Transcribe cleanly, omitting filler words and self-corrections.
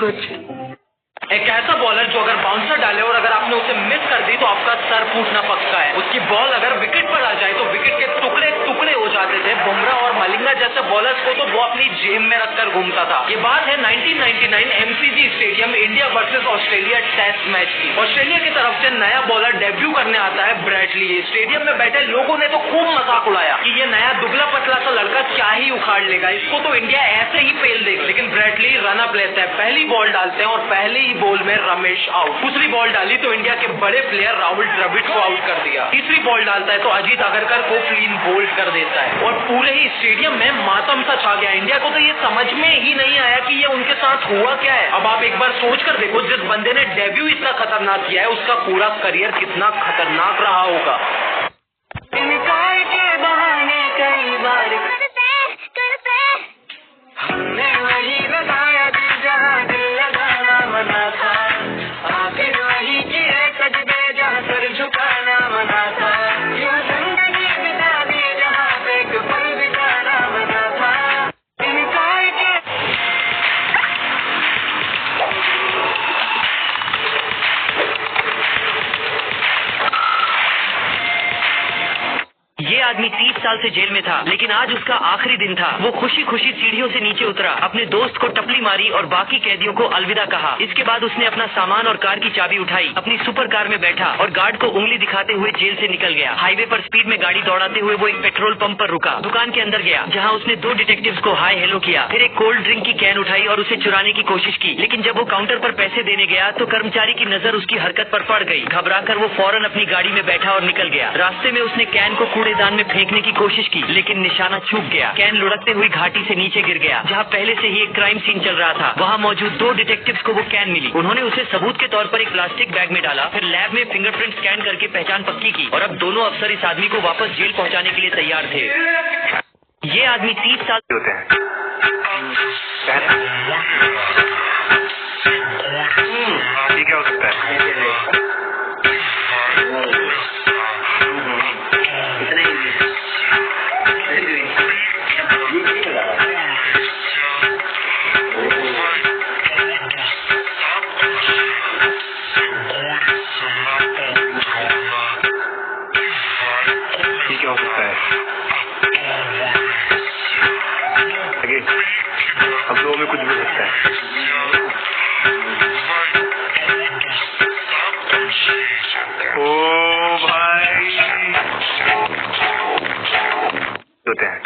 कुछ। एक ऐसा बॉलर जो अगर बाउंसर डाले और अगर आपने उसे मिस कर दी तो आपका सर फूटना पक्का है। उसकी बॉल अगर विकेट पर आ जाए तो विकेट के टुकड़े टुकड़े हो जाते थे। बुमराह और मलिंगा जैसे बॉलर्स को तो वो अपनी जेब में रखकर घूमता था। ये बात है 1999 MCG stadium India versus Australia test match की। ऑस्ट्रेलिया की तरफ से नया बॉलर डेब्यू करने आता है ब्रैडली। स्टेडियम में बैठे लोगों ने तो खूब मजाक उड़ाया कि ये नया दुबला पतला सा लड़का क्या ही उखाड़ लेगा, इसको तो इंडिया ऐसे ही फेल देगा। लेकिन ब्रैडली रन अप लेते हैं, पहली बॉल डालते हैं और पहले ही बॉल में रमेश आउट। दूसरी बॉल डाली तो इंडिया के बड़े प्लेयर राहुल द्रविड़ को आउट कर दिया। तीसरी बॉल डालता है तो अजीत अगरकर को क्लीन बोल्ड कर देता है और पूरे ही स्टेडियम में मातम सा छा गया। इंडिया को तो ये समझ में ही नहीं आया कि ये उनके साथ हुआ क्या है। अब आप एक बार सोच कर देखो, जिस बंदे ने डेब्यू इतना खतरनाक किया है उसका पूरा करियर कितना खतरनाक रहा होगा। इनकार के बहाने कई बार हमने वही लगाया दिल जहाँ दिल लगाना मना था, आखिर वही किए सजदे जहाँ सर झुकाना मना था, यूं जिंदगी बिता दी जहाँ पे एक पल बिताना मना था। इनकार के ये आदमी 30 साल से जेल में था, लेकिन आज उसका आखिरी दिन था। वो खुशी खुशी सीढ़ियों से नीचे उतरा, अपने दोस्त को टपली मारी और बाकी कैदियों को अलविदा कहा। इसके बाद उसने अपना सामान और कार की चाबी उठाई, अपनी सुपर कार में बैठा और गार्ड को उंगली दिखाते हुए जेल से निकल गया। हाईवे पर स्पीड में गाड़ी दौड़ाते हुए वो एक पेट्रोल पंप पर रुका, दुकान के अंदर गया जहाँ उसने 2 डिटेक्टिव्स को हाय हेलो किया, फिर एक कोल्ड ड्रिंक की कैन उठाई और उसे चुराने की कोशिश की। लेकिन जब वो काउंटर पर पैसे देने गया तो कर्मचारी की नजर उसकी हरकत पर पड़ गई। घबराकर वो फौरन अपनी गाड़ी में बैठा और निकल गया। रास्ते में उसने कैन को कूड़ेदान में फेंकने की कोशिश की, लेकिन निशाना चूक गया। कैन लुढ़कते हुई घाटी से नीचे गिर गया जहाँ पहले से ही एक क्राइम सीन चल रहा था। वहाँ मौजूद 2 डिटेक्टिव्स को वो कैन मिली। उन्होंने उसे सबूत के तौर पर एक प्लास्टिक बैग में डाला, फिर लैब में फिंगरप्रिंट स्कैन करके पहचान पक्की की और अब दोनों अफसर इस आदमी को वापस जेल पहुँचाने के लिए तैयार थे। ये आदमी 30 साल होते हैं। ये क्या हो सकता है? अब 2 में कुछ भी हो सकता है। ओ भाई होते हैं।